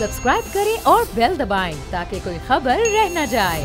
Subscribe करें और bell दबाएं ताकि कोई खबर रह न जाए।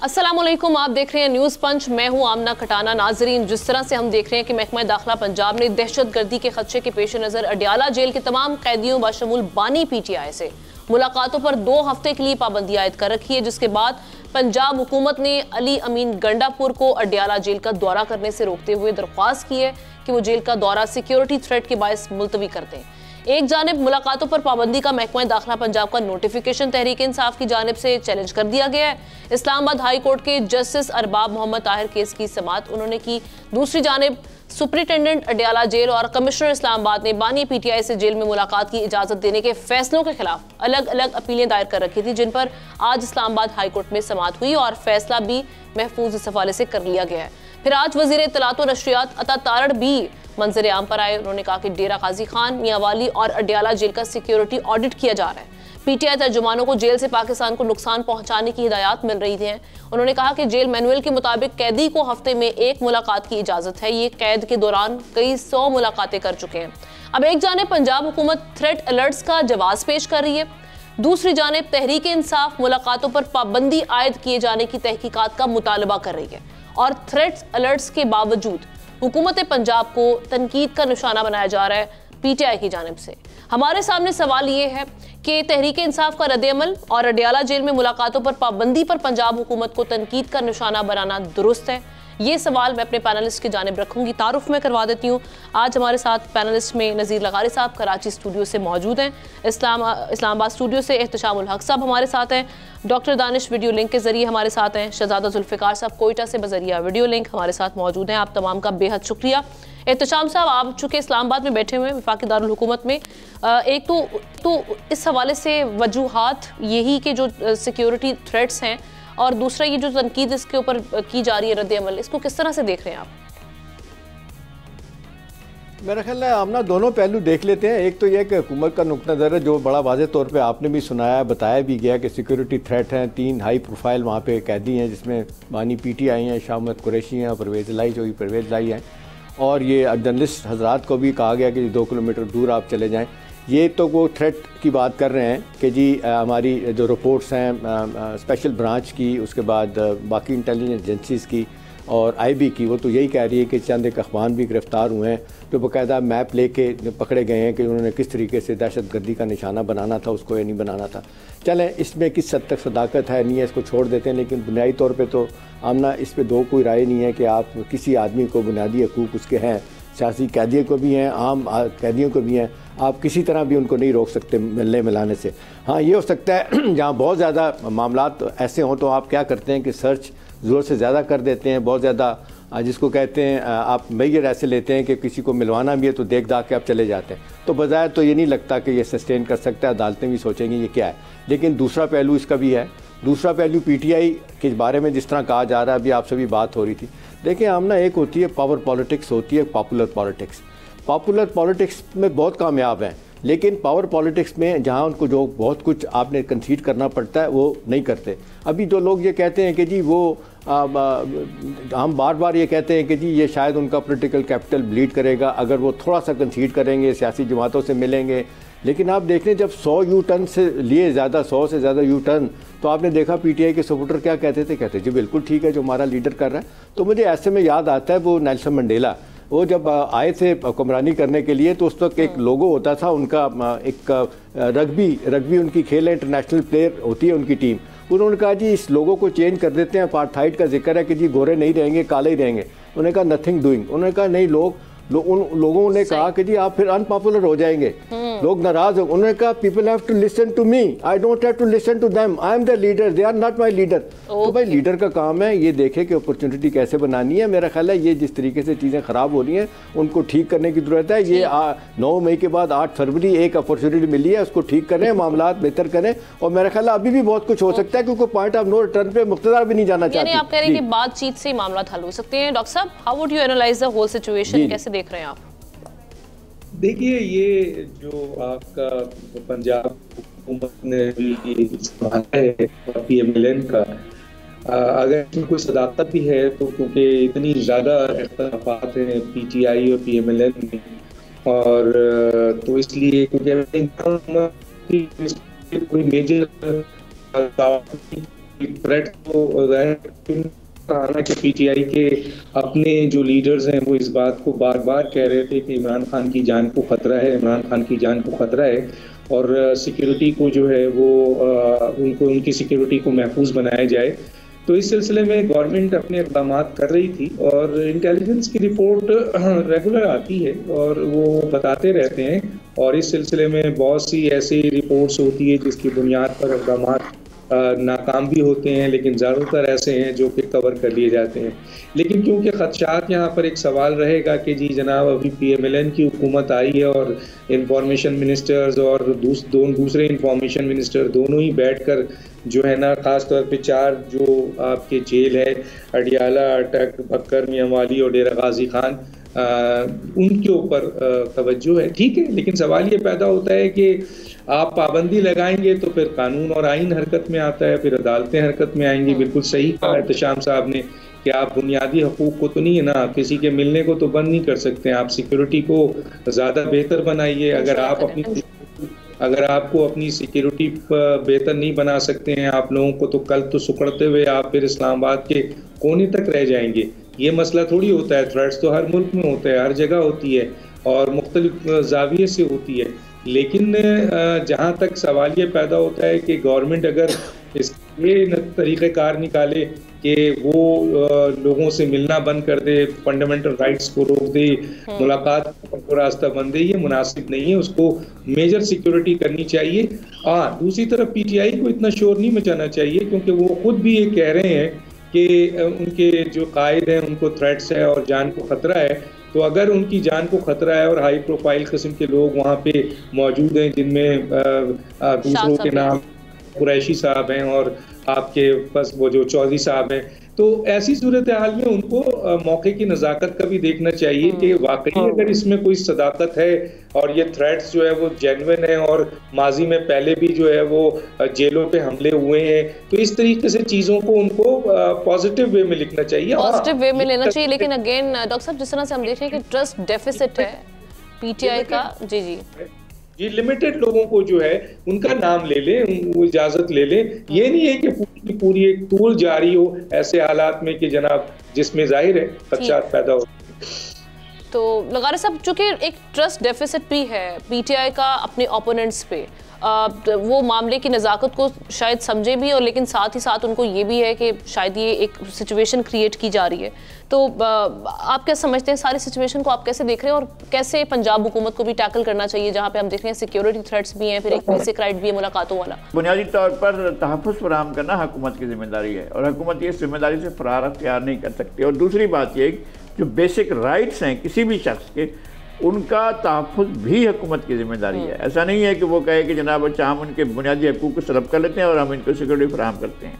अस्सलामुअलैकुम, आप देख रहे हैं न्यूज़ पंच। मैं हूं आमना खटाना। नाजरीन, जिस तरह से हम देख रहे हैं कि महकमा दाखिला पंजाब ने दहशतगर्दी के खदशे के पेश नज़र अडियाला जेल के तमाम कैदियों बाशमूल बानी PTI से मुलाकातों पर 2 हफ्ते के लिए पाबंदी आयद कर रखी है, जिसके बाद पंजाब हुकूमत ने अली अमीन गंडापुर को अडियाला जेल का दौरा करने से रोकते हुए दरख्वास्त की है कि वो जेल का दौरा सिक्योरिटी थ्रेट के बायस मुलतवी कर दें। एक जानिब मुलाकातों पर पाबंदी का महकमा दाखिला पंजाब का नोटिफिकेशन तहरीक इंसाफ की जानिब से चैलेंज कर दिया गया है। इस्लामाबाद हाई कोर्ट के जस्टिस अरबाब मोहम्मद ताहिर केस की समाअत उन्होंने की। दूसरी जानिब सुपरिटेंडेंट अडियाला जेल और कमिश्नर इस्लामाबाद ने बानी PTI से जेल में मुलाकात की इजाजत देने के फैसलों के खिलाफ अलग अलग अपीलें दायर कर रखी थी, जिन पर आज इस्लामाबाद हाई कोर्ट में समाअत हुई और फैसला भी महफूज इस हवाले से कर लिया गया है। फिर आज वजीर इत्तलात और नशरियात अता तारड़ भी मंजर आम पर आए। उन्होंने कहा कि डेरा गाजी खान, मियांवाली और अडियाला जेल का सिक्योरिटी ऑडिट किया जा रहा है। PTI तर्जुमानों को जेल से पाकिस्तान को नुकसान पहुंचाने की हिदायत मिल रही है। उन्होंने कहा कि जेल मैनुअल के मुताबिक कैदी को हफ्ते में 1 मुलाकात की इजाजत है। ये कैद के दौरान कई 100 मुलाकातें कर चुके हैं। अब एक जानिब पंजाब हुकूमत थ्रेट अलर्ट्स का जवाब पेश कर रही है, दूसरी जानिब तहरीक इंसाफ मुलाकातों पर पाबंदी आयद किए जाने की तहकीकात का मुतालबा कर रही है और थ्रेट अलर्ट्स के बावजूद हुकूमत पंजाब को तनकीद का निशाना बनाया जा रहा है PTI की जानिब से। हमारे सामने सवाल ये है कि तहरीक इंसाफ का रद्द-ए-अमल और अडियाला जेल में मुलाकातों पर पाबंदी पर पंजाब हुकूमत को तनकीद का निशाना बनाना दुरुस्त है? ये सवाल मैं अपने पैनलिस्ट की जानिब रखूंगी। तारुफ में करवा देती हूँ। आज हमारे साथ पैनलिस्ट में नज़ीर लगारी साहब कराची स्टूडियो से मौजूद हैं, इस्लामाबाद स्टूडियो से एहतशामुल हक साहब हमारे साथ हैं, डॉक्टर दानिश वीडियो लिंक के जरिए हमारे साथ हैं, शहजादा जुल्फ़िकार साहब कोयटा से बजरिया वीडियो लिंक हमारे साथ मौजूद हैं। आप तमाम का बेहद शुक्रिया। एहतशाम साहब, आप चूँकि इस्लामाबाद में बैठे हुए हैं वफाकी दारुल हुकूमत में, एक तो इस हवाले से वजूहात यही कि जो सिक्योरिटी थ्रेट्स हैं और दूसरा ये जो तनकीद इसके ऊपर की जा रही है रद्द-ए-अमल, इसको किस तरह से देख रहे हैं आप? मेरा ख्याल है हम ना दोनों पहलू देख लेते हैं। एक तो यह कि हुकूमत का नुक्ता नज़र है जो बड़ा वाज़ेह तौर पे आपने भी सुनाया, बताया भी गया कि सिक्योरिटी थ्रेट हैं। 3 हाई प्रोफाइल वहाँ पे कैदी हैं, जिसमें बानी PTI हैं, शाह कुरैशी हैं, परवेज़ लाई जो परवेज़ लाई हैं, और ये जर्नलिस्ट हजरात को भी कहा गया कि 2 किलोमीटर दूर आप चले जाएँ। ये तो वो थ्रेट की बात कर रहे हैं कि जी हमारी जो रिपोर्ट्स हैं स्पेशल ब्रांच की, उसके बाद बाकी इंटेलिजेंस एजेंसीज़ की और IB की, वो तो यही कह रही है कि चंद एक अखबान भी गिरफ़्तार हुए हैं जो बाकायदा मैप लेके पकड़े गए हैं कि उन्होंने किस तरीके से दहशतगर्दी का निशाना बनाना था, उसको या नहीं बनाना था। चलें, इसमें किस हद तक सदाकत है नहीं है इसको छोड़ देते हैं, लेकिन बुनियादी तौर पर तो आमना इस पर दो कोई राय नहीं है कि आप किसी आदमी को बुनियादी हकूक़ उसके हैं, सियासी कैदियों को भी हैं, आम कैदियों को भी हैं, आप किसी तरह भी उनको नहीं रोक सकते मिलने मिलाने से। हाँ, ये हो सकता है जहाँ बहुत ज़्यादा मामलात ऐसे हों तो आप क्या करते हैं कि सर्च ज़ोर से ज़्यादा कर देते हैं, बहुत ज़्यादा जिसको कहते हैं आप मैयर ऐसे लेते हैं कि किसी को मिलवाना भी है तो देख दाख के आप चले जाते हैं। तो बज़ाहिर तो ये नहीं लगता कि ये सस्टेन कर सकता है, अदालतें भी सोचेंगी ये क्या है। लेकिन दूसरा पहलू इसका भी है। दूसरा पहलू PTI के बारे में जिस तरह कहा जा रहा है, अभी आपसे भी बात हो रही थी, देखिए आमना एक होती है पावर पॉलिटिक्स, होती है पॉपुलर पॉलिटिक्स। पॉपुलर पॉलिटिक्स में बहुत कामयाब हैं, लेकिन पावर पॉलिटिक्स में जहां उनको जो बहुत कुछ आपने कंसीड करना पड़ता है वो नहीं करते। अभी जो लोग ये कहते हैं कि जी वो हम बार बार ये कहते हैं कि जी ये शायद उनका पॉलिटिकल कैपिटल ब्लीड करेगा अगर वो थोड़ा सा कंसीड करेंगे, सियासी जमातों से मिलेंगे। लेकिन आप देख लें जब 100 U-टर्न से लिए ज़्यादा, 100 से ज़्यादा U-टर्न, तो आपने देखा PTI के सपोर्टर क्या कहते थे, कहते जी बिल्कुल ठीक है जो हमारा लीडर कर रहा है। तो मुझे ऐसे में याद आता है वो नेल्सन मंडेला, वो जब आए थे हुक्मरानी करने के लिए तो उस वक्त एक लोगो होता था उनका, एक रग्बी उनकी खेल है, इंटरनेशनल प्लेयर होती है उनकी टीम। उन्होंने कहा जी इस लोगो को चेंज कर देते हैं, अपार्थाइड का जिक्र है कि जी गोरे नहीं रहेंगे काले ही रहेंगे। उन्होंने कहा नथिंग डूइंग। उन्होंने कहा नहीं, उन लोगों ने कहा कि जी आप फिर अनपॉपुलर हो जाएंगे, लोग नाराज हो। उन्होंने कहा people have to listen to me, I don't have to listen to them, I am the leader, they are not my leader. तो भाई लीडर का काम है ये देखे कि अपॉर्चुनिटी कैसे बनानी है। मेरा ख्याल है ये जिस तरीके से चीज़ें ख़राब हो रही हैं उनको ठीक करने की ज़रूरत है। ये 9 मई के बाद 8 फरवरी एक अपॉर्चुनिटी मिली है, उसको ठीक करें, मामला बेहतर करें। और मेरा ख्याल है अभी भी बहुत कुछ हो सकता है क्योंकि पॉइंट ऑफ नो रिटर्न पे मुख्तदार भी नहीं जाना चाहते। आप कह रहे हैं कि बातचीत से मामला हल हो सकते हैं। डॉक्टर साहब, how would you analyse the whole situation, कैसे देख रहे हैं आप? देखिए, ये जो आपका पंजाब हुकूमत ने भी संभाला है PMLN का, अगर इसमें कोई सदाकत भी है तो क्योंकि इतनी ज़्यादा इख्तलाफात हैं PTI और PMLN में, और तो इसलिए क्योंकि कोई मेजर थ्रेट तो कि PTI के अपने जो लीडर्स हैं वो इस बात को बार बार कह रहे थे कि इमरान खान की जान को खतरा है, इमरान खान की जान को खतरा है, और सिक्योरिटी को जो है वो उनको उनकी सिक्योरिटी को महफूज बनाया जाए। तो इस सिलसिले में गवर्नमेंट अपने इक़दाम कर रही थी, और इंटेलिजेंस की रिपोर्ट रेगुलर आती है और वो बताते रहते हैं, और इस सिलसिले में बहुत सी ऐसी रिपोर्ट्स होती है जिसकी बुनियाद पर इक़दाम नाकाम भी होते हैं, लेकिन ज़्यादातर ऐसे हैं जो कि कवर कर लिए जाते हैं। लेकिन क्योंकि ख़दशात यहाँ पर एक सवाल रहेगा कि जी जनाब अभी PMLN की हुकूमत आई है और इंफॉर्मेशन मिनिस्टर्स और दूसरे इंफॉर्मेशन मिनिस्टर दोनों ही बैठकर जो है ना, ख़ास तौर पे 4 जो आपके जेल है, अडियाला, अटक, बक्कर, मियांवाली और डेरा गाजी खान, उनके ऊपर तवज्जो है, ठीक है। लेकिन सवाल ये पैदा होता है कि आप पाबंदी लगाएंगे तो फिर कानून और आइन हरकत में आता है, फिर अदालतें हरकत में आएंगी। बिल्कुल सही कहा एहतशाम साहब ने कि आप बुनियादी हकूक़ को तो नहीं है ना, किसी के मिलने को तो बंद नहीं कर सकते, आप सिक्योरिटी को ज़्यादा बेहतर बनाइए। अगर आपको अपनी सिक्योरिटी बेहतर नहीं बना सकते हैं आप लोगों को, तो कल तो सुकड़ते हुए आप फिर इस्लामाबाद के कोने तक रह जाएंगे। ये मसला थोड़ी होता है, थ्रेट्स तो हर मुल्क में होता है, हर जगह होती है और मुख्तलिफ जाविये से होती है। लेकिन जहाँ तक सवाल ये पैदा होता है कि गवर्नमेंट अगर ये तरीक़ेकार निकाले कि वो लोगों से मिलना बंद कर दे, फंडामेंटल राइट्स को रोक दे, मुलाकात को रास्ता बंद दे, ये मुनासिब नहीं है। उसको मेजर सिक्योरिटी करनी चाहिए। दूसरी तरफ PTI को इतना शोर नहीं मचाना चाहिए, क्योंकि वो खुद भी ये कह रहे हैं कि उनके जो कायद हैं उनको थ्रेट्स है और जान को खतरा है। तो अगर उनकी जान को खतरा है और हाई प्रोफाइल किस्म के लोग वहाँ पे मौजूद हैं, जिनमें दूसरों के नाम कुरैशी साहब हैं और आपके पास वो जो चौधरी साहब हैं, तो ऐसी सूरत हाल में उनको मौके की नज़ाकत का भी देखना चाहिए कि वाकई अगर इसमें कोई सदाकत है और ये थ्रेट्स जो है वो जेन्युइन है और माजी में पहले भी जो है वो जेलों पे हमले हुए हैं, तो इस तरीके से चीज़ों को उनको पॉजिटिव वे में लिखना चाहिए, पॉजिटिव वे में लेना चाहिए। लेकिन अगेन डॉक्टर साहब, जिस तरह से हम देख रहे हैं कि ट्रस्ट डेफिसिट है PTI का, जी लिमिटेड लोगों को जो है उनका नाम ले ले, वो इजाजत ले ले। ये नहीं है कि पूरी एक टूल जारी हो ऐसे हालात में कि जनाब जिसमें जाहिर है खदशात पैदा हो। तो लगारे साहब, चूंकि एक ट्रस्ट डेफिसिट भी है PTI का अपने ओपोनेंट्स पे, वो मामले की नज़ाकत को शायद समझे भी, और लेकिन साथ ही साथ उनको ये भी है कि शायद ये एक सिचुएशन क्रिएट की जा रही है। तो आप क्या समझते हैं, सारी सिचुएशन को आप कैसे देख रहे हैं, और कैसे पंजाब हुकूमत को भी टैकल करना चाहिए, जहाँ पे हम देख रहे हैं सिक्योरिटी थ्रेट्स भी हैं, फिर एक बेसिक राइट भी है मुलाकातों वाला। बुनियादी तौर पर तहफ़्फ़ुज़ फराहम करना हुकूमत की जिम्मेदारी है, और हुकूमत ये जिम्मेदारी से फरार अख्तियार नहीं कर सकती। और दूसरी बात ये, जो बेसिक राइट्स हैं किसी भी शख्स के, उनका तहफ़्फ़ुज़ भी हुकूमत की जिम्मेदारी है। ऐसा नहीं है कि वो कहे कि जनाब अच्छा हम उनके बुनियादी हकूक़ को सलब कर लेते हैं और हम इनको सिक्योरिटी फराहम करते हैं।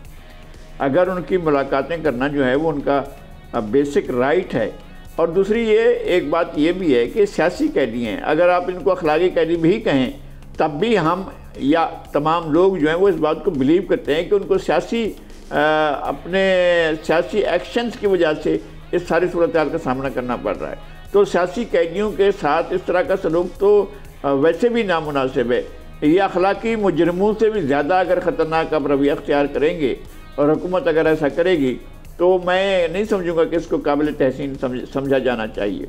अगर उनकी मुलाकातें करना जो है वो उनका बेसिक राइट है। और दूसरी ये एक बात ये भी है कि सियासी कैदी हैं, अगर आप इनको अखलाकी कैदी भी कहें तब भी हम या तमाम लोग जो हैं वो इस बात को बिलीव करते हैं कि उनको अपने सियासी एक्शंस की वजह से इस सारी सूरत हाल का सामना करना पड़ रहा है। तो सियासी कैदियों के साथ इस तरह का सलूक तो वैसे भी नामुनासिब है। ये अखलाकी मुजरिमों से भी ज़्यादा अगर ख़तरनाक अब रवैया अख्तियार करेंगे और हुकूमत अगर ऐसा करेगी, तो मैं नहीं समझूंगा कि इसको काबिल तहसीन समझा जाना चाहिए।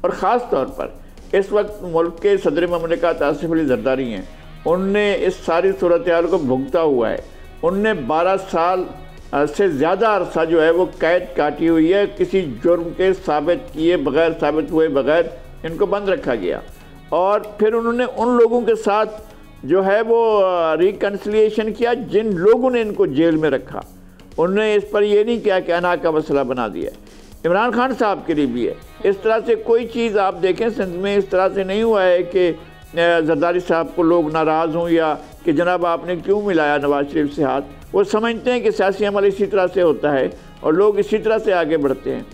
और ख़ास तौर पर इस वक्त मुल्क के सदर ममलिकत आसिफ अली जरदारी हैं, उनने इस सारी सूरत हाल को भुगता हुआ है। उनने 12 साल से ज़्यादा अरसा जो है वो कैद काटी हुई है, किसी जुर्म के साबित हुए बगैर इनको बंद रखा गया। और फिर उन्होंने उन लोगों के साथ जो है वो रिकन्सिलिएशन किया जिन लोगों ने इनको जेल में रखा। उन्होंने इस पर यह नहीं किया कि अना का मसला बना दिया। इमरान खान साहब के लिए भी है इस तरह से कोई चीज़ आप देखें सिंध में इस तरह से नहीं हुआ है कि जरदारी साहब को लोग नाराज़ हों या कि जनाब आपने क्यों मिलाया नवाज शरीफ से हाथ। वो समझते हैं कि सियासी अमल इसी तरह से होता है और लोग इसी तरह से आगे बढ़ते हैं।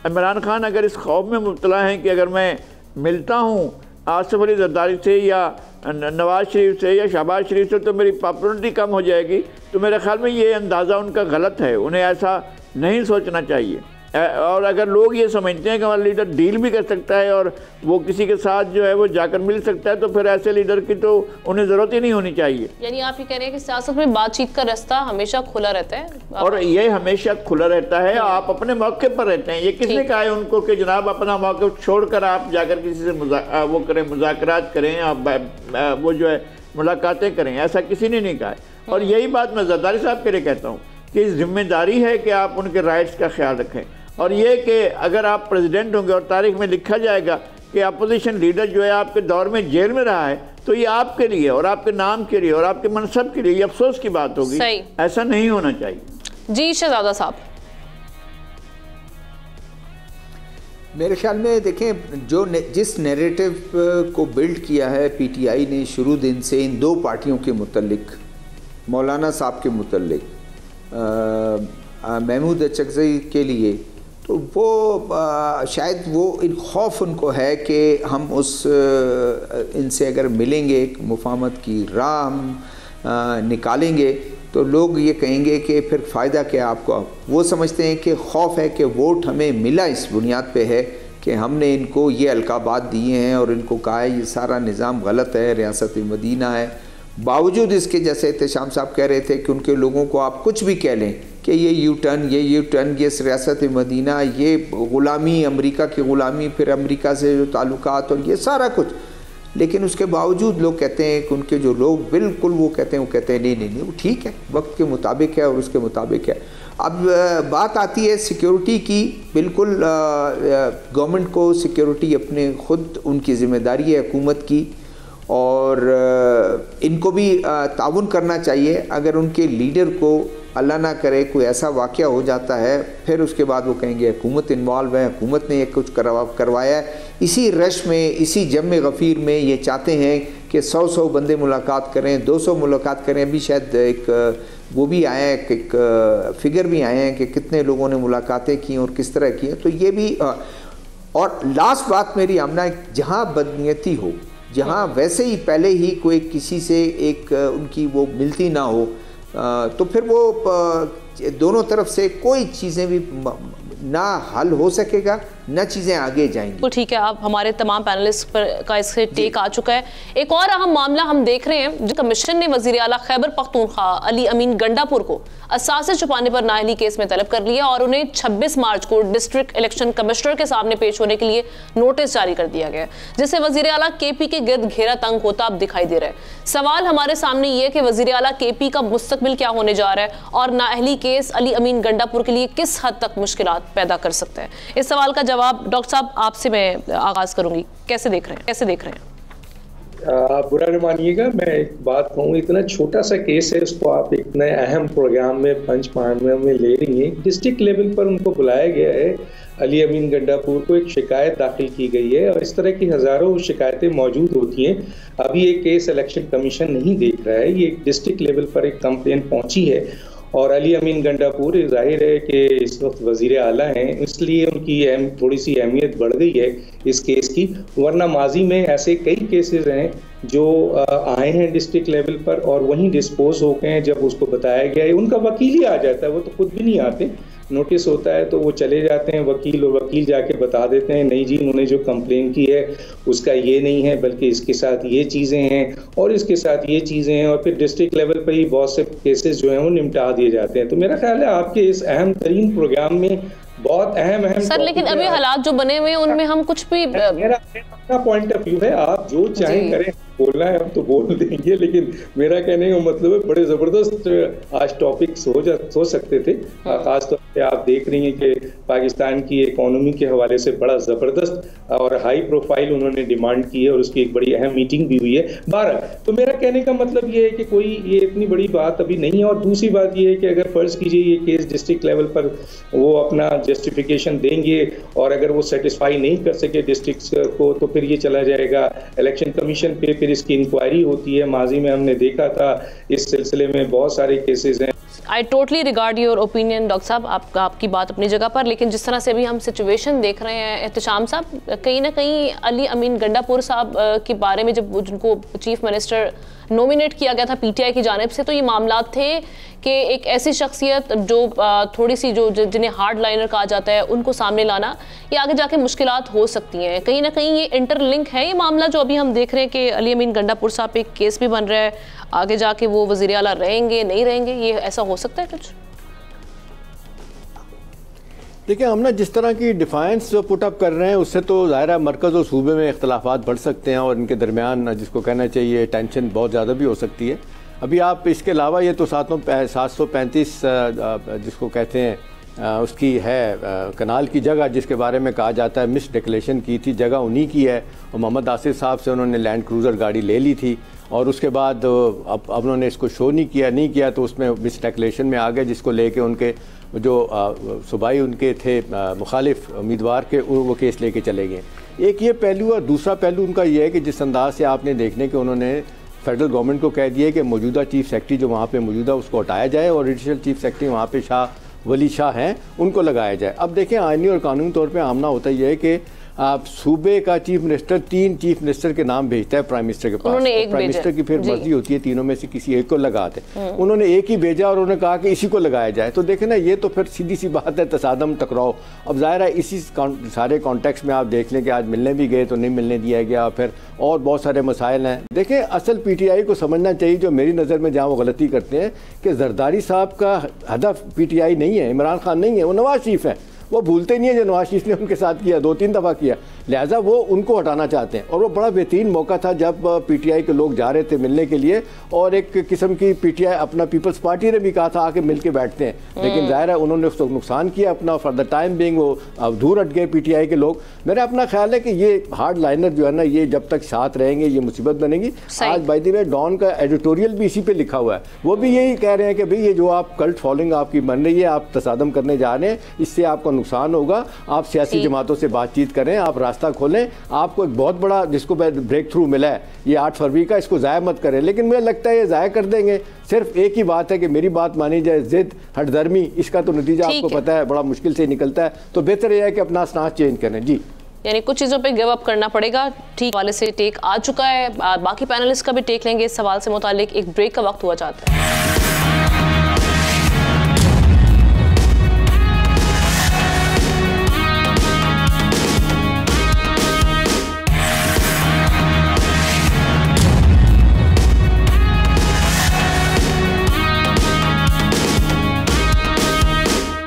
इमरान खान अगर इस खौफ में मुब्तला हैं कि अगर मैं मिलता हूँ आसिफ अली जरदारी से या नवाज शरीफ से या शहबाज शरीफ से तो मेरी पॉपुलरिटी कम हो जाएगी। तो मेरे ख्याल में ये अंदाज़ा उनका गलत है, उन्हें ऐसा नहीं सोचना चाहिए। और अगर लोग ये समझते हैं कि हमारा लीडर डील भी कर सकता है और वो किसी के साथ जो है वो जाकर मिल सकता है, तो फिर ऐसे लीडर की तो उन्हें ज़रूरत ही नहीं होनी चाहिए। यानी आप ये कह रहे हैं कि सियासत में बातचीत का रास्ता हमेशा खुला रहता है, और ये हमेशा खुला रहता है। आप अपने मौके पर रहते हैं। ये किसने कहा है उनको कि जनाब अपना मौका छोड़कर आप जाकर किसी से वो करें, मुज़ाकरात करें, आप वो जो है मुलाकातें करें? ऐसा किसी ने नहीं कहा है। और यही बात मैं ज़रदारी साहब के लिए कहता हूँ कि जिम्मेदारी है कि आप उनके राइट्स का ख्याल रखें। और ये कि अगर आप प्रेसिडेंट होंगे और तारीख में लिखा जाएगा कि अपोजिशन लीडर जो है आपके दौर में जेल में रहा है, तो ये आपके लिए और आपके नाम के लिए और आपके मनसब के लिए ये अफसोस की बात होगी। ऐसा नहीं होना चाहिए। जी शहजादा साहब। मेरे ख्याल में देखें, जिस नैरेटिव को बिल्ड किया है पीटीआई ने शुरू दिन से इन दो पार्टियों के मुतल्लिक, मौलाना साहब के मुतल्लिक, महमूद अचकज़ई के लिए, तो वो शायद वो इन खौफ उनको है कि हम इनसे अगर मिलेंगे, मुफाहमत की राह निकालेंगे, तो लोग ये कहेंगे कि फिर फ़ायदा क्या आपको। वो समझते हैं कि खौफ है कि वोट हमें मिला इस बुनियाद पे है कि हमने इनको ये अलकाबात दिए हैं और इनको कहा है ये सारा निज़ाम गलत है, रियासत मदीना है। बावजूद इसके, जैसे एहतशाम साहब कह रहे थे कि उनके लोगों को आप कुछ भी कह लें कि ये यू टर्न, ये रियासत मदीना, ये ग़ुलामी, अमेरिका की ग़ुलामी, फिर अमेरिका से जो ताल्लुकात और ये सारा कुछ, लेकिन उसके बावजूद लोग कहते हैं कि उनके जो लोग बिल्कुल वो कहते हैं नहीं वो ठीक है, वक्त के मुताबिक है और उसके मुताबिक है। अब बात आती है सिक्योरिटी की। बिल्कुल गवर्नमेंट को सिक्योरिटी अपने खुद उनकी ज़िम्मेदारी है हुकूमत की, और इनको भी ताउन करना चाहिए। अगर उनके लीडर को अल्लाह ना करे कोई ऐसा वाक़या हो जाता है, फिर उसके बाद वो कहेंगे हुकूमत इन्वॉल्व है, हुकूमत ने ये कुछ करवाया है। इसी रश में, इसी जम गफ़ीर में ये चाहते हैं कि 100 बंदे मुलाकात करें, 200 मुलाकात करें। अभी शायद एक वो भी आया है, एक फिगर भी आए हैं कि कितने लोगों ने मुलाकातें की और किस तरह की है। तो ये भी और लास्ट बात मेरी आमना, जहाँ बदनीयती हो, जहाँ वैसे ही पहले ही कोई किसी से एक उनकी वो मिलती ना हो, तो फिर वो दोनों तरफ से कोई चीज़ें भी ना हल हो सकेगा, न चीज़ें आगे जाएंगी। तो ठीक है, आप हमारे तमाम पैनलिस्ट पर का इससे टेक आ चुका है। एक और अहम मामला हम देख रहे हैं, जो कमीशन ने वज़ीर आला खैबर पख्तूनख्वा अली अमीन गंडापुर को असासे छुपाने पर नाअहली केस में तलब कर लिया और उन्हें 26 मार्च को डिस्ट्रिक्ट इलेक्शन कमिश्नर के सामने पेश होने के लिए नोटिस जारी कर दिया गया, जिससे वज़ीर आला केपी के गिर्द घेरा तंग होता अब दिखाई दे रहा है। सवाल हमारे सामने ये कि वज़ीर आला केपी का मुस्तकबिल क्या होने जा रहा है और नाअहली केस अली अमीन गंडापुर के लिए किस हद तक मुश्किलात पैदा कर सकता है। इस सवाल का जवाब डॉक्टर साहब आपसे मैं आगाज करूंगी, कैसे देख रहे हैं? आप बुरा न मानिएगा, मैं एक बात कहूँ, इतना छोटा सा केस है, उसको आप इतने अहम प्रोग्राम में पंच मामले में ले रही हैं। डिस्ट्रिक्ट लेवल पर उनको बुलाया गया है, अली अमीन गंडापुर को एक शिकायत दाखिल की गई है और इस तरह की हज़ारों शिकायतें मौजूद होती हैं। अभी ये केस इलेक्शन कमीशन नहीं देख रहा है, ये डिस्ट्रिक्ट लेवल पर एक कंप्लेन पहुंची है और अली अमीन गंडापुर जाहिर है कि इस वक्त वज़ीर आला हैं, इसलिए उनकी थोड़ी सी अहमियत बढ़ गई है इस केस की। वरना माजी में ऐसे कई केसेस हैं जो आए हैं डिस्ट्रिक्ट लेवल पर और वहीं डिस्पोज हो गए हैं। जब उसको बताया गया है, उनका वकील ही आ जाता है, वो तो खुद भी नहीं आते, नोटिस होता है तो वो चले जाते हैं वकील, और वकील जाके बता देते हैं नहीं जी उन्होंने जो कंप्लेन की है उसका ये नहीं है, बल्कि इसके साथ ये चीज़ें हैं और इसके साथ ये चीज़ें हैं, और फिर डिस्ट्रिक्ट लेवल पर ही बहुत से केसेस जो हैं वो निपटा दिए जाते हैं। तो मेरा ख्याल है आपके इस अहम तरीन प्रोग्राम में बहुत अहम सर, लेकिन अभी हालात जो बने हुए हैं उनमें हम कुछ भी, मेरा अपना पॉइंट ऑफ व्यू है, आप जो चाहें करें, बोलना है हम तो बोल देंगे, लेकिन मेरा कहने का मतलब है बड़े ज़बरदस्त आज टॉपिक्स हो सकते थे। खासतौर पे आप देख रही हैं कि पाकिस्तान की इकोनॉमी के हवाले से बड़ा ज़बरदस्त और हाई प्रोफाइल उन्होंने डिमांड की है और उसकी एक बड़ी अहम मीटिंग भी हुई है 12। तो मेरा कहने का मतलब ये है कि कोई ये इतनी बड़ी बात अभी नहीं है। और दूसरी बात ये है कि अगर फ़र्ज़ कीजिए ये केस डिस्ट्रिक्ट लेवल पर वो अपना जस्टिफिकेशन देंगे और अगर वो सेटिस्फाई नहीं कर सके डिस्ट्रिक्ट को, तो फिर ये चला जाएगा इलेक्शन कमीशन पे, फिर इसकी इंक्वायरी होती है। माजी में हमने देखा था, इस सिलसिले में बहुत सारे केसेस हैं। I totally regard your opinion doctor साहब, आपकी बात अपनी जगह पर, लेकिन जिस तरह से अभी हम सिचुएशन देख रहे हैं एहतशाम साहब, कहीं ना कहीं अली अमीन गंडापुर साहब के बारे में जब उनको चीफ मिनिस्टर नॉमिनेट किया गया था पीटीआई की जानिब से, तो ये मामला थे कि एक ऐसी शख्सियत जो थोड़ी सी जो जिन्हें हार्ड लाइनर कहा जाता है उनको सामने लाना ये आगे जाके मुश्किलात हो सकती हैं। कहीं ना कहीं ये इंटरलिंक है ये मामला जो अभी हम देख रहे हैं कि अली अमीन गंडापुर साहब पे एक केस भी बन रहा है, आगे जाके वो वज़ीर आला रहेंगे नहीं रहेंगे, ये ऐसा हो सकता है कुछ? देखिए, हम ना जिस तरह की डिफाइंस पुट अप कर रहे हैं उससे तो ज़ाहिर है मरकज़ और सूबे में इख्तलाफात बढ़ सकते हैं और इनके दरमियान जिसको कहना चाहिए टेंशन बहुत ज़्यादा भी हो सकती है। अभी आप इसके अलावा ये तो 735 जिसको कहते हैं उसकी है कनाल की जगह जिसके बारे में कहा जाता है मिस डिक्लेरेशन की थी, जगह उन्हीं की है और मोहम्मद आसिफ साहब से उन्होंने लैंड क्रूज़र गाड़ी ले ली थी और उसके बाद अब उन्होंने इसको शो नहीं किया तो उसमें मिस डिक्लेरेशन में आ गए, जिसको लेके उनके जो सूबाई उनके थे मुखालिफ उम्मीदवार के वो केस लेके चले गए। एक ये पहलू और दूसरा पहलू उनका ये है कि जिस अंदाज से आपने देखने कि उन्होंने फेडरल गवर्नमेंट को कह दिया कि मौजूदा चीफ सेक्रेटरी जो वहाँ पे मौजूदा उसको हटाया जाए और एडिशनल चीफ सेक्रेटरी वहाँ पे शाह वली शाह हैं उनको लगाया जाए। अब देखें, आईनी और कानूनी तौर पे आमना होता यह है कि आप सूबे का चीफ मिनिस्टर 3 चीफ मिनिस्टर के नाम भेजता है प्राइम मिनिस्टर के पास, प्राइम मिनिस्टर की फिर मर्जी होती है तीनों में से किसी एक को लगाते। उन्होंने एक ही भेजा और उन्होंने कहा कि इसी को लगाया जाए। तो देखें ना, ये तो फिर सीधी सी बात है, तसादम टकराव। अब जाहिर है इसी सारे कॉन्टेक्स्ट में आप देख लें कि आज मिलने भी गए तो नहीं मिलने दिया गया, फिर और बहुत सारे मसाइल हैं। देखें, असल पीटीआई को समझना चाहिए जो मेरी नज़र में जहाँ वो गलती करते हैं कि जरदारी साहब का हदफ पीटीआई नहीं है, इमरान खान नहीं है, वो नवाज शरीफ है। वो भूलते नहीं है जो नवाज शरीफ ने उनके साथ किया, 2-3 दफ़ा किया, लिहाजा वो उनको हटाना चाहते हैं। और वो बड़ा बेहतरीन मौका था जब पीटीआई के लोग जा रहे थे मिलने के लिए और एक किस्म की पीटीआई अपना पीपल्स पार्टी ने भी कहा था आके मिल के बैठते हैं, लेकिन ज़ाहिर है उन्होंने उसको नुकसान किया अपना। फॉर द टाइम बिंग वो दूर हट गए पीटीआई के लोग। मेरा अपना ख्याल है कि ये हार्ड लाइनर जो है ना, ये जब तक साथ रहेंगे ये मुसीबत बनेगी। आज बाय द वे डॉन का एडिटोरियल भी इसी पे लिखा हुआ है, वो भी यही कह रहे हैं कि भाई ये जो आप कल्ट फॉलोइंग आपकी बन रही है, आप तसादम करने जा रहे हैं, इससे आपका नुकसान होगा। आप सियासी जमातों से बातचीत करें, आप रास्ता खोलें, आपको एक बहुत बड़ा जिसको ब्रेक थ्रू मिला है ये 8 फरवरी का, इसको ज़ाया मत करें। लेकिन मुझे लगता है ये ज़ाया कर देंगे। सिर्फ एक ही बात है कि मेरी बात मानी जाए, जिद हटदर्मी, इसका तो नतीजा आपको पता है बड़ा मुश्किल से निकलता है। तो बेहतर यह है कि अपना स्टांस चेंज करें। जी, यानी कुछ चीज़ों पे गिव अप करना पड़ेगा। ठीक वाले से टेक आ चुका है, बाकी पैनलिस्ट का भी टेक लेंगे इस सवाल से मुतालिक। एक ब्रेक का वक्त हुआ चाहता है।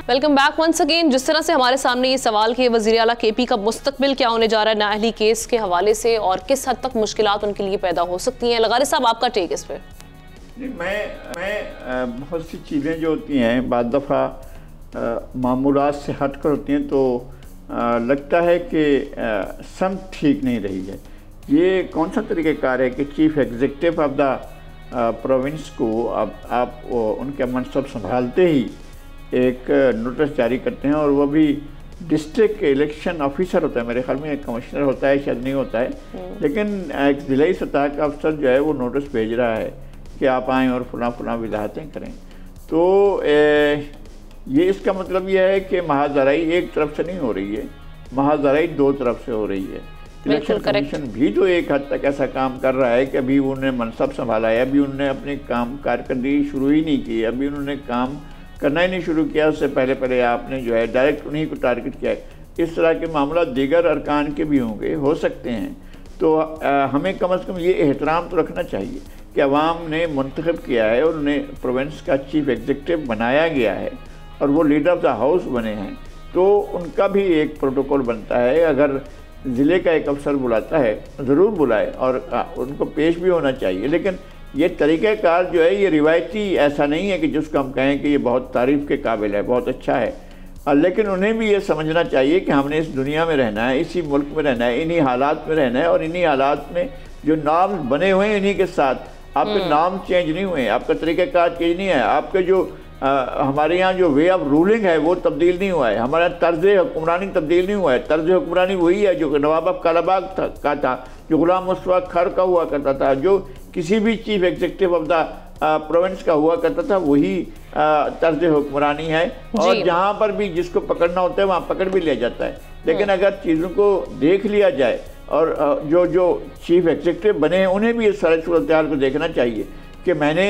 Welcome back once again. जिस तरह से हमारे सामने ये सवाल कि वज़ीर आला केपी का मुस्तकबिल क्या होने जा रहा है नाअहली केस के हवाले से और किस हद तक मुश्किलात उनके लिए पैदा हो सकती हैं, लगारी साहब आपका टेक इस पर? मैं बहुत सी चीज़ें जो होती हैं बाद दफ़ा मामूलात से हट कर होती हैं तो लगता है कि सम ठीक नहीं रही है। ये कौन सा तरीक़ाकार है कि chief executive of the province को आप उनके मनसब संभालते ही एक नोटिस जारी करते हैं और वह भी डिस्ट्रिक्ट इलेक्शन ऑफिसर होता है, मेरे ख्याल में एक कमिश्नर होता है, शायद नहीं होता है, लेकिन एक ज़िलाई सतह का अफसर जो है वो नोटिस भेज रहा है कि आप आएँ और फलां वजाहतें करें। तो ये इसका मतलब यह है कि महाजराई एक तरफ से नहीं हो रही है, महाजराई 2 तरफ से हो रही है। इलेक्शन कमीशन भी तो एक हद तक ऐसा काम कर रहा है कि अभी उन्होंने मनसब संभाला है, अभी उन्होंने अपने काम कारकर्दगी शुरू ही नहीं की, अभी उन्होंने काम करना ही नहीं शुरू किया। उससे पहले आपने जो है डायरेक्ट उन्हीं को टारगेट किया है। इस तरह के मामला दीगर अरकान के भी होंगे, हो सकते हैं। तो हमें कम से कम ये एहतराम तो रखना चाहिए कि अवाम ने मुंतखब किया है और उन्हें प्रोविंस का चीफ एग्जीक्यूटिव बनाया गया है और वो लीडर ऑफ द हाउस बने हैं, तो उनका भी एक प्रोटोकॉल बनता है। अगर ज़िले का एक अफसर बुलाता है ज़रूर बुलाए और उनको पेश भी होना चाहिए, लेकिन ये तरीक़ाकार जो है ये रिवायती ऐसा नहीं है कि जिसको हम कहें कि ये बहुत तारीफ़ के काबिल है, बहुत अच्छा है। लेकिन उन्हें भी ये समझना चाहिए कि हमने इस दुनिया में रहना है, इसी मुल्क में रहना है, इन्हीं हालात में रहना है और इन्हीं हालात में जो नाम बने हुए हैं इन्हीं के साथ। आपके नाम चेंज नहीं हुए, आपका तरीक़ाकार चेंज नहीं है, आपके जो हमारे यहाँ जो वे ऑफ रूलिंग है वो तब्दील नहीं हुआ है, हमारा तर्ज़ हुक्मरानी तब्दील नहीं हुआ है। तर्ज़ हुक्मरानी वही है जो नवाब ऑफ कालाबाग का था, जो गुलाम मुस्तफ़ा खर का हुआ करता था, जो किसी भी chief executive of the province का हुआ करता था वही तर्ज हुक्मरानी है, और जहाँ पर भी जिसको पकड़ना होता है वहाँ पकड़ भी लिया जाता है। लेकिन अगर चीज़ों को देख लिया जाए और जो चीफ एग्जीक्यूटिव बने हैं उन्हें भी इस सारे सूरत हाल को देखना चाहिए कि मैंने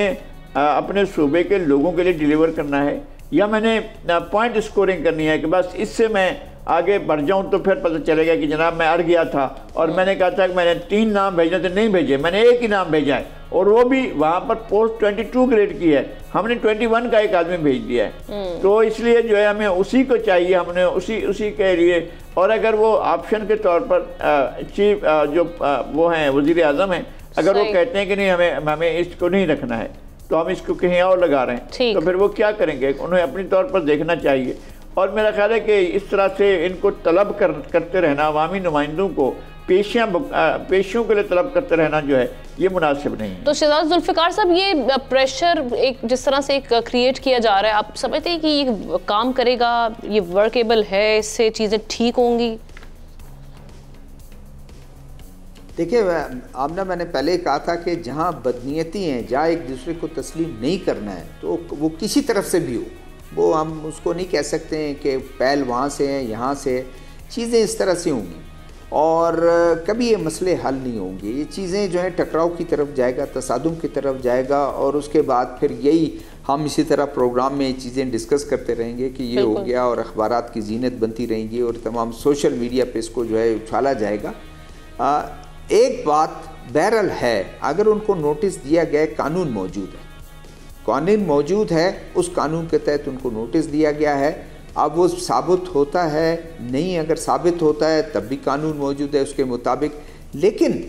अपने सूबे के लोगों के लिए डिलीवर करना है या मैंने पॉइंट स्कोरिंग करनी है कि बस इससे मैं आगे बढ़ जाऊं, तो फिर पता चलेगा कि जनाब मैं अड़ गया था और मैंने कहा था कि मैंने 3 नाम भेजे थे, नहीं भेजे, मैंने एक ही नाम भेजा है और वो भी वहाँ पर पोस्ट 22 ग्रेड की है, हमने 21 का एक आदमी भेज दिया है। तो इसलिए जो है हमें उसी को चाहिए, हमने उसी के लिए। और अगर वो ऑप्शन के तौर पर चीफ जो वो हैं वज़ीर आज़म हैं, अगर वो कहते हैं कि नहीं हमें इसको नहीं रखना है तो हम इसको कहीं और लगा रहे हैं, तो फिर वो क्या करेंगे, उन्हें अपनी तौर पर देखना चाहिए। और मेरा ख्याल है कि इस तरह से इनको तलब करते रहना, अवामी नुमाइंदों को पेशियों के लिए तलब करते रहना जो है ये मुनासिब नहीं है। तो शहजाद जुल्फ़िकार साहब, ये प्रेशर एक जिस तरह से एक क्रिएट किया जा रहा है, आप समझते हैं कि ये काम करेगा, ये वर्केबल है, इससे चीज़ें ठीक होंगी? देखिए आमना, मैंने पहले कहा था कि जहाँ बदनीयती हैं, जहाँ एक दूसरे को तस्लीम नहीं करना है, तो वो किसी तरफ से भी हो, वो हम उसको नहीं कह सकते हैं कि पहल वहाँ से है यहाँ से, चीज़ें इस तरह से होंगी और कभी ये मसले हल नहीं होंगे। ये चीज़ें जो है टकराव की तरफ जाएगा, तसादुम की तरफ जाएगा और उसके बाद फिर यही हम इसी तरह प्रोग्राम में ये चीज़ें डिस्कस करते रहेंगे कि ये हो गया और अखबारात की जीनत बनती रहेंगी और तमाम सोशल मीडिया पे इसको जो है उछाला जाएगा। एक बात बहरहाल है, अगर उनको नोटिस दिया गया, कानून मौजूद है, कानून मौजूद है, उस कानून के तहत उनको नोटिस दिया गया है। अब वो साबित होता है नहीं, अगर साबित होता है तब भी कानून मौजूद है उसके मुताबिक। लेकिन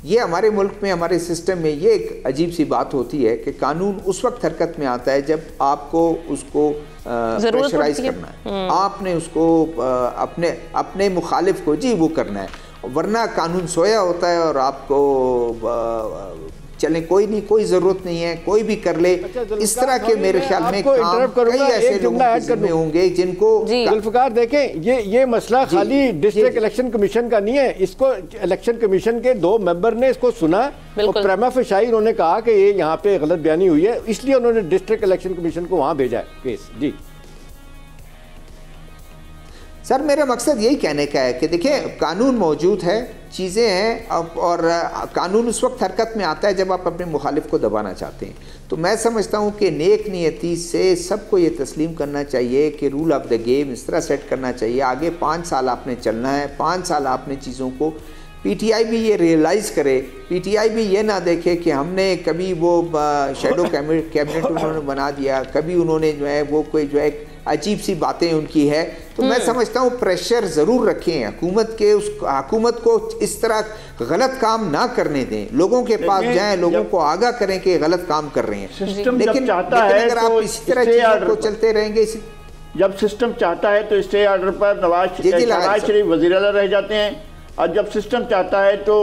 ये हमारे मुल्क में, हमारे सिस्टम में ये एक अजीब सी बात होती है कि कानून उस वक्त हरकत में आता है जब आपको उसको प्रेशराइज करना है, आपने उसको अपने मुखालिफ को वो करना है, वरना कानून सोया होता है और आपको चले कोई नहीं, कोई ज़रूरत नहीं है, कोई भी कर ले। इस तरह के मेरे ख्याल में काम कई ऐसे लोग होंगे जिनको जुल्फ़िकार देखें, ये मसला खाली डिस्ट्रिक्ट इलेक्शन कमीशन का नहीं है, इसको इलेक्शन कमीशन के 2 मेंबर ने इसको सुना और प्रेमा फेशाई उन्होंने कहा कि ये यहाँ पे गलत बयानी हुई है, इसलिए उन्होंने डिस्ट्रिक्ट इलेक्शन कमीशन को वहाँ भेजा है केस। जी सर, मेरा मकसद यही कहने का है कि देखिए कानून मौजूद है, चीज़ें हैं और कानून उस वक्त हरकत में आता है जब आप अपने मुखालिफ को दबाना चाहते हैं। तो मैं समझता हूँ कि नेक नियति से सबको ये तस्लीम करना चाहिए कि रूल ऑफ द गेम इस तरह सेट करना चाहिए। आगे 5 साल आपने चलना है, 5 साल आपने चीज़ों को, पीटीआई भी ये रियलाइज़ करे, पीटीआई भी ये ना देखे कि हमने कभी वो शेडो कैबिनेट उन्होंने बना दिया, कभी उन्होंने जो है वो कोई जो है अजीब सी बातें उनकी है। तो मैं समझता हूँ प्रेशर ज़रूर रखें हुकूमत के, उस हुकूमत को इस तरह गलत काम ना करने दें, लोगों के पास जाएं, लोगों को आगाह करें कि गलत काम कर रहे हैं। लेकिन अगर आप इसी तरह चीज़ों को चलते रहेंगे, जब सिस्टम चाहता है तो स्टे ऑर्डर पर नवाज शरीफ वज़ीर आला रह जाते हैं, और जब सिस्टम चाहता है तो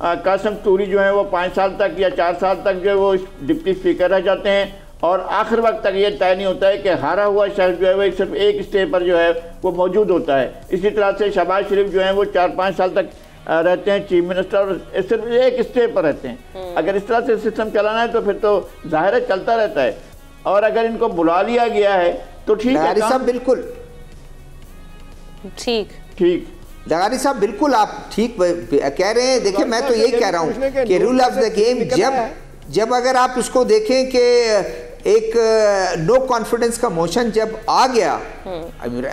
कासिम तूरी जो है वो 5 साल तक या 4 साल तक जो है वो डिप्टी स्पीकर रह जाते हैं, और आखिर वक्त तक ये तय नहीं होता है कि हारा हुआ शख्स जो है वो सिर्फ एक स्टे पर जो है वो मौजूद होता है। इसी तरह से शहबाज शरीफ जो है वो 4-5 साल तक रहते हैं चीफ मिनिस्टर और सिर्फ एक स्टे पर रहते हैं। अगर इस तरह से सिस्टम चलाना है तो फिर तो जाहिर है चलता रहता है, और अगर इनको बुला लिया गया है तो ठीक है, बिल्कुल ठीक लगारी साहब, बिल्कुल आप ठीक कह रहे हैं। देखिए मैं तो यही कह रहा हूँ कि रूल ऑफ द गेम जब अगर आप उसको देखें कि एक नो कॉन्फिडेंस का मोशन जब आ गया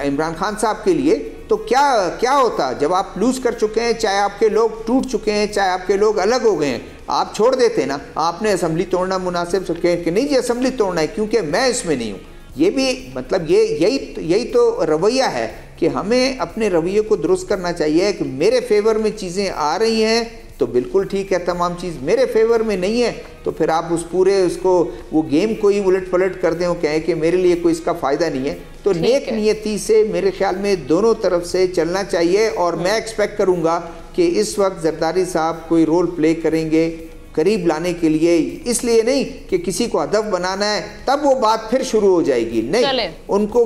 इमरान खान साहब के लिए, तो क्या होता जब आप लूज कर चुके हैं, चाहे आपके लोग टूट चुके हैं, चाहे आपके लोग अलग हो गए हैं, आप छोड़ देते ना, आपने असम्बली तोड़ना मुनासिब कि नहीं जी असम्बली तोड़ना है क्योंकि मैं इसमें नहीं हूँ। ये भी मतलब यही तो रवैया है कि हमें अपने रवैये को दुरुस्त करना चाहिए कि मेरे फेवर में चीज़ें आ रही हैं तो बिल्कुल ठीक है, तमाम चीज़ मेरे फेवर में नहीं है तो फिर आप उस पूरे उसको वो गेम को ही उलट पलट कर दें और कहें कि मेरे लिए कोई इसका फ़ायदा नहीं है। तो नेक नियति से मेरे ख्याल में दोनों तरफ से चलना चाहिए, और मैं एक्सपेक्ट करूँगा कि इस वक्त जरदारी साहब कोई रोल प्ले करेंगे करीब लाने के लिए, इसलिए नहीं कि किसी को हदफ बनाना है तब वो बात फिर शुरू हो जाएगी, नहीं, उनको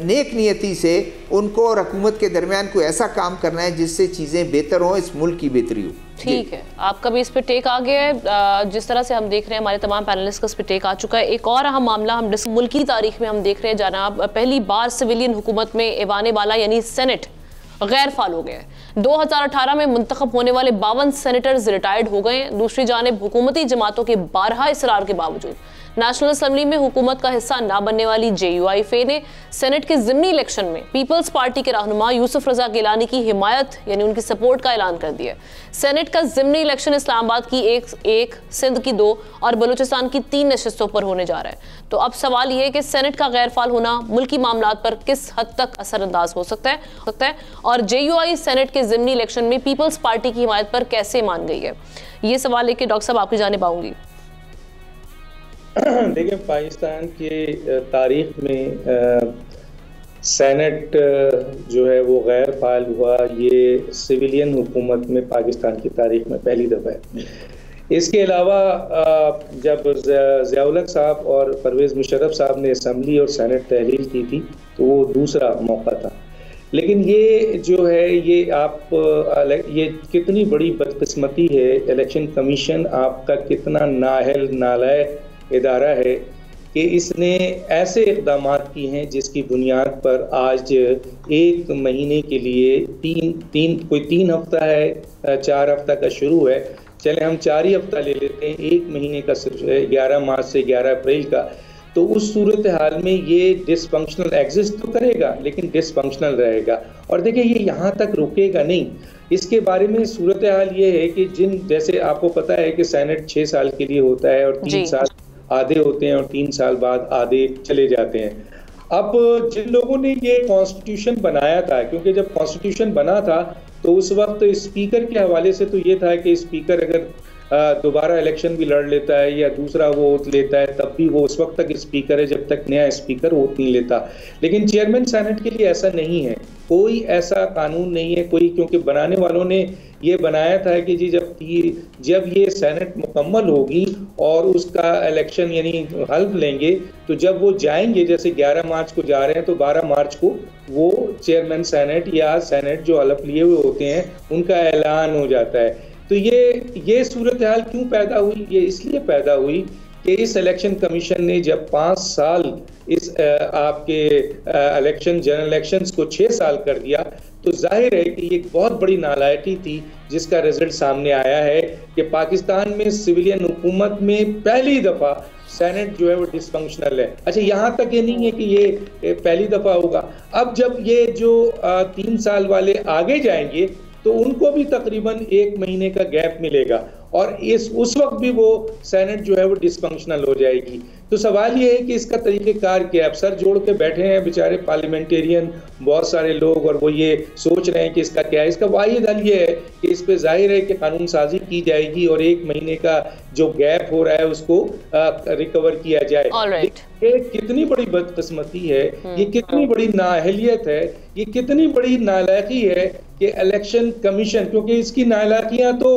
नेक नियति से उनको और हुकूमत के दरमियान कोई ऐसा काम करना है जिससे चीज़ें बेहतर हों, इस मुल्क की बेहतरी हो। ठीक है, आपका भी इस पे टेक आ गया है। जिस तरह से हम देख रहे हैं हमारे तमाम पैनलिस्ट का इस पे टेक आ चुका है। एक और अहम मामला हम मुल्क की तारीख में हम देख रहे हैं जनाब, पहली बार सिविलियन हुकूमत में ऐवान बाला यानी सेनेट गैर फाल हो गया है। 2018 में मुंतखब होने वाले 52 सेनेटर्स रिटायर्ड हो गए हैं। दूसरी जानिब हुकूमती जमातों के 12 इसरार के बावजूद नेशनल असम्बली में हुकूमत का हिस्सा ना बनने वाली JUIF ने सेनेट के ज़िमनी इलेक्शन में पीपल्स पार्टी के रहनुमा यूसुफ रजा गिलानी की हिमायत यानी उनकी सपोर्ट का ऐलान कर दिया। सेनेट का ज़िमनी इलेक्शन इस्लामाबाद की एक, सिंध की 2 और बलूचिस्तान की 3 नशिस्तों पर होने जा रहा है। तो अब सवाल ये है कि सेनेट का गैर फाल होना मुल्की मामलात पर किस हद तक असरअंदाज हो सकता है और JUI सेनेट के ज़िमनी इलेक्शन में पीपल्स पार्टी की हिमायत पर कैसे मान गई है, ये सवाल लेके डॉक्टर साहब आपकी जानिब आऊंगी। देखिए, पाकिस्तान के तारीख में सेनेट जो है वो गैर फाल हुआ, ये सिविलियन हुकूमत में पाकिस्तान की तारीख में पहली दफ़ा है। इसके अलावा जब ज़ियाउल हक साहब और परवेज़ मुशर्रफ साहब ने असम्बली और सेनेट तहलील की थी तो वो दूसरा मौका था। लेकिन ये जो है ये कितनी बड़ी बदकिस्मती है, इलेक्शन कमीशन आपका कितना नाअहल नालायक इदारा है कि इसने ऐसे इक़दाम किए हैं जिसकी बुनियाद पर आज 1 महीने के लिए कोई 3 हफ्ता है, 4 हफ्ता का शुरू है, चले हम 4 ही हफ्ता ले लेते हैं, 1 महीने का सिर्फ 11 मार्च से 11 अप्रैल का। तो उस सूरत हाल में ये डिसफंक्शनल एग्जिस्ट तो करेगा लेकिन डिसफंक्शनल रहेगा। और देखिए, ये यहाँ तक रुकेगा नहीं। इसके बारे में सूरत हाल ये है कि जैसे आपको पता है कि सेनेट 6 साल के लिए होता है और 3 साल आधे होते हैं और 3 साल बाद आधे चले जाते हैं। अब जिन लोगों ने ये कॉन्स्टिट्यूशन बनाया था, क्योंकि जब कॉन्स्टिट्यूशन बना था तो उस वक्त स्पीकर के हवाले से तो ये था कि स्पीकर अगर दोबारा इलेक्शन भी लड़ लेता है या दूसरा वो वोट लेता है तब भी वो उस वक्त तक स्पीकर है जब तक नया स्पीकर वोट नहीं लेता। लेकिन चेयरमैन सेनेट के लिए ऐसा नहीं है, कोई ऐसा कानून नहीं है कोई, क्योंकि बनाने वालों ने ये बनाया था कि जी जब ये सेनेट मुकम्मल होगी और उसका इलेक्शन यानी हल्फ लेंगे तो जब वो जाएंगे, जैसे 11 मार्च को जा रहे हैं तो 12 मार्च को वो चेयरमैन सेनेट या सेनेट जो हल्फ लिए हुए होते हैं उनका ऐलान हो जाता है। तो ये सूरत हाल क्यों पैदा हुई? ये इसलिए पैदा हुई कि इस इलेक्शन कमीशन ने जब 5 साल इस आपके जनरल इलेक्शंस को 6 साल कर दिया तो जाहिर है कि ये बहुत बड़ी नालायकी थी जिसका रिजल्ट सामने आया है कि पाकिस्तान में सिविलियन हुकूमत में पहली दफ़ा सेनेट जो है वो डिसफंक्शनल है। अच्छा, यहाँ तक ये नहीं है कि ये पहली दफ़ा होगा, अब जब ये जो 3 साल वाले आगे जाएंगे तो उनको भी तकरीबन 1 महीने का गैप मिलेगा और उस वक्त भी वो सेनेट जो है वो डिसफंक्शनल हो जाएगी। तो सवाल ये है कि इसका तरीक़ेकार क्या है। अब सर जोड़ के बैठे हैं बेचारे पार्लियामेंटेरियन बहुत सारे लोग और वो ये सोच रहे हैं कि इसका क्या है। इसका वाहिद हल ये है कि इस पे जाहिर है कि कानून साजी की जाएगी और 1 महीने का जो गैप हो रहा है उसको रिकवर किया जाए। ये कितनी बड़ी बदकिस्मती है, ये कितनी बड़ी नाअहलियत है, ये कितनी बड़ी नालायकी है कि इलेक्शन कमीशन, क्योंकि इसकी नालायकियां तो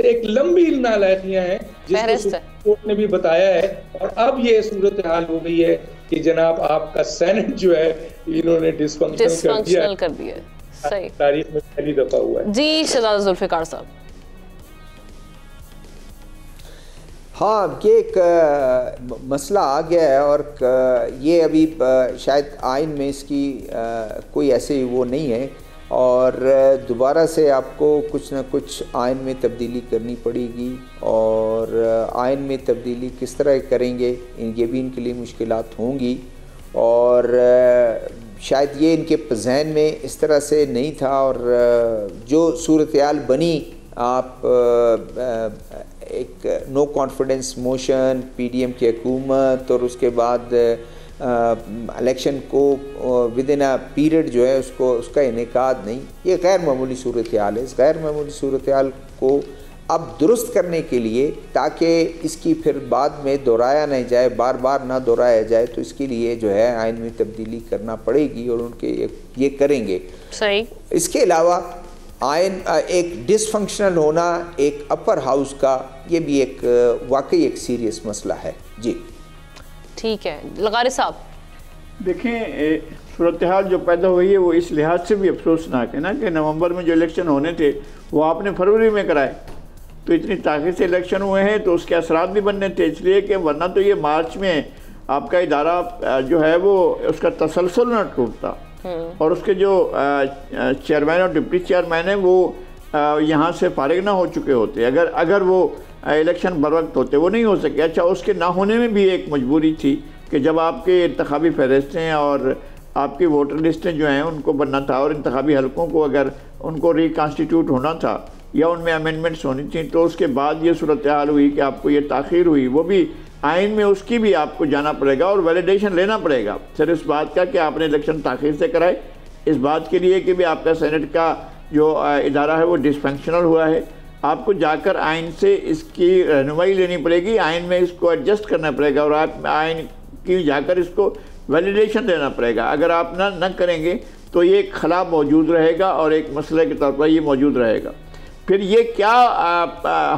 एक लंबी नालायकियां हैं जिसको कोर्ट ने भी बताया है। और अब ये सूरत हाल हो गई है कि जनाब आपका सेनेट जो है इन्होंने डिसफंक्शनल कर दिया। सही, तारीख में पहली दफा हुआ है। जी शहजाद जुल्फिकार साहब। हाँ, ये एक मसला आ गया है और ये अभी शायद आइन में इसकी कोई ऐसे वो नहीं है और दोबारा से आपको कुछ ना कुछ आइन में तब्दीली करनी पड़ेगी और आइन में तब्दीली किस तरह करेंगे ये भी इनके लिए मुश्किलात होंगी और शायद ये इनके जहन में इस तरह से नहीं था और जो सूरत-ए-हाल बनी, आप एक नो कॉन्फिडेंस मोशन, PDM की हुकूमत और उसके बाद इलेक्शन को विद इन अ पीरियड जो है उसका इनेकाद नहीं, ये गैर मामूली सूरत हाल है। इस गैर मामूली सूरत हाल को अब दुरुस्त करने के लिए ताकि इसकी फिर बाद में दोहराया नहीं जाए, बार बार ना दोहराया जाए, तो इसके लिए जो है आइन में तब्दीली करना पड़ेगी और उनके ये करेंगे। सही। इसके अलावा आयन एक डिसफंक्शनल होना एक अपर हाउस का, ये भी एक वाकई एक सीरियस मसला है। जी ठीक है लगारी साहब, देखें सूरत हाल जो पैदा हुई है वो इस लिहाज से भी अफसोसनाक है ना कि नवंबर में जो इलेक्शन होने थे वो आपने फरवरी में कराए, तो इतनी ताक़त से इलेक्शन हुए हैं तो उसके असरात भी बनने थे, इसलिए कि वरना तो ये मार्च में आपका इदारा जो है वो उसका तसलसल न टूटता और उसके जो चेयरमैन और डिप्टी चेयरमैन हैं वो यहाँ से फारिग ना हो चुके होते अगर वो इलेक्शन बर वक्त होते, वो नहीं हो सके। अच्छा, उसके ना होने में भी एक मजबूरी थी कि जब आपके इंतखाबी फहरिस्तें और आपकी वोटर लिस्टें जो हैं उनको बनना था और इंतखाबी हलकों को अगर उनको रिकॉन्स्टिट्यूट होना था या उनमें अमेंडमेंट्स होनी थी, तो उसके बाद ये सूरत हाल हुई कि आपको ये ताख़ीर हुई, वो भी आइन में उसकी भी आपको जाना पड़ेगा और वैलिडेशन लेना पड़ेगा सर इस बात का कि आपने इलेक्शन ताख़ीर से कराए, इस बात के लिए कि भी आपका सेनेट का जो इदारा है वो डिसफंक्शनल हुआ है, आपको जाकर आइन से इसकी रहनुमाई लेनी पड़ेगी, आइन में इसको एडजस्ट करना पड़ेगा और आप आइन की जाकर इसको वैलिडेशन देना पड़ेगा। अगर आप न करेंगे तो ये एक खला मौजूद रहेगा और एक मसले के तौर पर ये मौजूद रहेगा। फिर ये क्या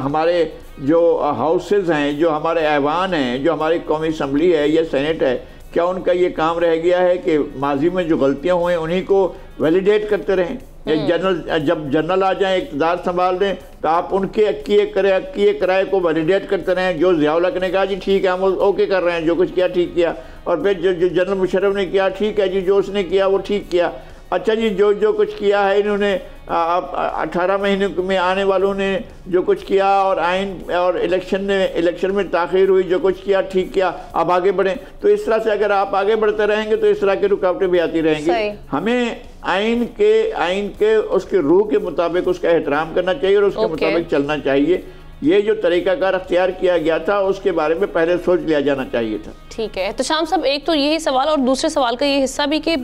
हमारे जो हाउसेज हैं, जो हमारे ऐवान हैं, जो हमारी कौमी असम्बली है या सेनेट है, क्या उनका ये काम रह गया है कि माजी में जो गलतियाँ हुई उन्हीं को वैलिडेट करते रहें? जब जनरल आ जाए इक़्तिदार संभाल दें तो आप उनके किए कराए को वैलिडेट करते रहें। जो ज़ियाउल हक ने कहा जी ठीक है हम ओके कर रहे हैं, जो कुछ किया ठीक किया, और फिर जो जनरल मुशर्रफ ने किया ठीक है जी, जो उसने किया वो ठीक किया। अच्छा जी, जो कुछ किया है इन्होंने 18 महीने में आने वालों ने जो कुछ किया और आइन और इलेक्शन में ताख़ीर हुई, जो कुछ किया ठीक किया, अब आगे बढ़ें। तो इस तरह से अगर आप आगे बढ़ते रहेंगे तो इस तरह की रुकावटें भी आती रहेंगी। हमें आइन के उसके रूह के मुताबिक उसका एहतराम करना चाहिए और उसके मुताबिक चलना चाहिए। ये जो तरीकाकार अख्तियार किया गया था उसके बारे में पहले सोच लिया जाना चाहिए था। ठीक है एहतशाम साहब, एक तो यही सवाल और दूसरे सवाल का ये हिस्सा भी कि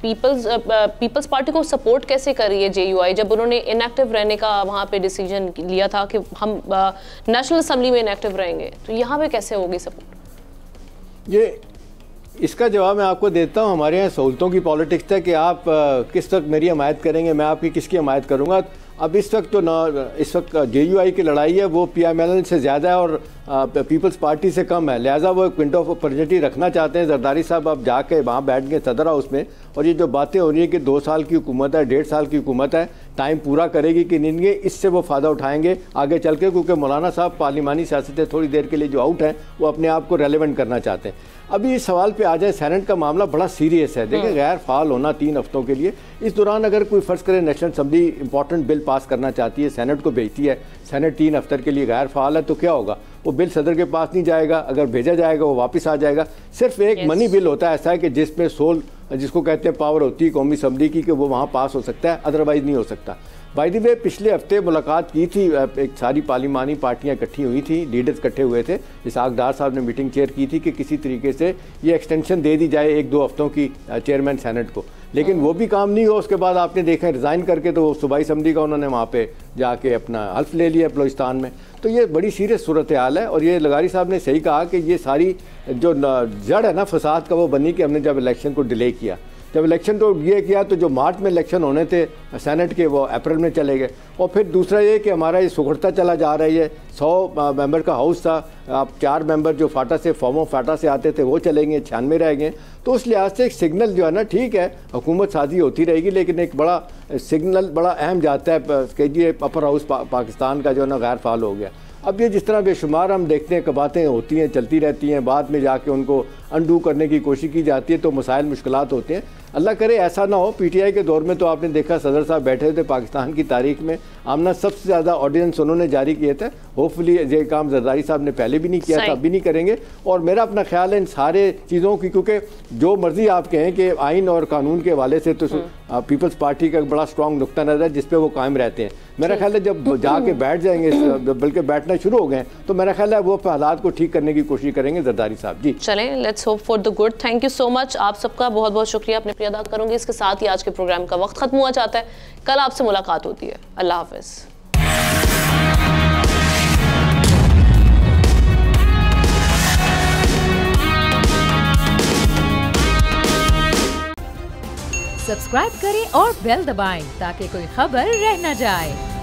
पीपल्स पार्टी को सपोर्ट कैसे कर रही है JUI, जब उन्होंने इनएक्टिव रहने का वहाँ पे डिसीजन लिया था कि हम नेशनल असम्बली में इनएक्टिव रहेंगे, तो यहाँ पे कैसे होगी सपोर्ट? ये इसका जवाब मैं आपको देता हूँ। हमारे यहाँ सहूलतों की पॉलिटिक्स है कि आप किस वक्त मेरी हमायत करेंगे, मैं आपकी किसकी हमायत करूँगा। अब इस वक्त JUI की लड़ाई है वो PMLN से ज़्यादा है और पीपल्स पार्टी से कम है, लिहाजा वो एक विंडो ऑफ अपॉर्चुनिटी रखना चाहते हैं। जरदारी साहब अब जाके वहाँ बैठ गए सदर हाउस में, और ये जो बातें हो रही है कि 2 साल की हुकूमत है, 1.5 साल की हुकूमत है, टाइम पूरा करेगी कि नहीं, इससे वो फ़ायदा उठाएंगे आगे चल के, क्योंकि मौलाना साहब पार्लिमानी सियासत से थोड़ी देर के लिए जो आउट हैं वो अपने आप को रेलेवेंट करना चाहते हैं। अभी इस सवाल पे आ जाए, सेनेट का मामला बड़ा सीरियस है। देखिए गैर फाल होना 3 हफ्तों के लिए, इस दौरान अगर कोई फ़र्ज़ करे national assembly important bill pass करना चाहती है, सेनेट को भेजती है, सेनेट 3 हफ्ते के लिए गैर फाल है, तो क्या होगा? वो बिल सदर के पास नहीं जाएगा, अगर भेजा जाएगा वो वापस आ जाएगा। सिर्फ एक मनी बिल होता है ऐसा है कि जिसमें जिसको कहते हैं पावर होती है कौमी असम्बली की, कि वो वहाँ पास हो सकता है, अदरवाइज़ नहीं हो सकता। बाय द वे पिछले हफ्ते मुलाकात की थी, एक सारी पार्लिमानी पार्टियां इकट्ठी हुई थी, लीडर्स इकट्ठे हुए थे, इसहाक डार साहब ने मीटिंग चेयर की थी कि किसी तरीके से ये एक्सटेंशन दे दी जाए 1-2 हफ्तों की चेयरमैन सेनेट को, लेकिन वो भी काम नहीं हुआ। उसके बाद आपने देखा रिज़ाइन करके तो सूबाई असम्बली का उन्होंने वहाँ पे जाके अपना हल्फ ले लिया बलोचिस्तान में। तो ये बड़ी सीरियस सूरत हाल है, और ये लगारी साहब ने सही कहा कि ये सारी जो जड़ है ना फसाद का वो बनी कि हमने जब इलेक्शन को डिले किया। जब इलेक्शन तो ये किया तो जो मार्च में इलेक्शन होने थे सेनेट के वो अप्रैल में चले गए, और फिर दूसरा ये कि हमारा ये सुखड़ता चला जा रही है। 100 मेंबर का हाउस था, आप 4 मेंबर जो फाटा से फॉर्म फाटा से आते थे वो चले गए, 96 रह गए। तो उस लिहाज से एक सिग्नल जो है ना, ठीक है हुकूमत साजी होती रहेगी, लेकिन एक बड़ा सिग्नल बड़ा अहम जाता है कि ये अपर हाउस पाकिस्तान का जो है ना गैर फाल हो गया। अब ये जिस तरह बेशुमार हम देखते हैं कि बातें होती हैं, चलती रहती हैं, बाद में जाके उनको अनडू करने की कोशिश की जाती है तो मसाइल मुश्किलात होते हैं। अल्लाह करे ऐसा ना हो। PTI के दौर में तो आपने देखा सदर साहब बैठे थे, पाकिस्तान की तारीख में आमना सबसे ज़्यादा ऑर्डिनेंस उन्होंने जारी किए थे। होपफुली ये काम जरदारी साहब ने पहले भी नहीं किया था, अब भी नहीं करेंगे। और मेरा अपना ख्याल है इन सारे चीज़ों की, क्योंकि जो मर्जी आप कहें कि आइन और कानून के हवाले से तो पीपल्स पार्टी का बड़ा स्ट्रॉन्ग नुक्ता नज़र है जिस पे वो कायम रहते हैं। मेरा ख्याल है जब जाके बैठ जाएंगे, बल्कि बैठना शुरू हो गए, तो मेरा ख्याल है वो हालात को ठीक करने की कोशिश करेंगे जरदारी साहब। जी चलें, let's hope for the good. Thank you so much, आप सबका बहुत बहुत शुक्रिया, अपने प्रिय अदा करूंगी। इसके साथ ही आज के प्रोग्राम का वक्त खत्म हुआ चाहता है। कल आपसे मुलाकात होती है। अल्लाह हाफिज। सब्सक्राइब करें और बेल दबाएं ताकि कोई खबर रह न जाए।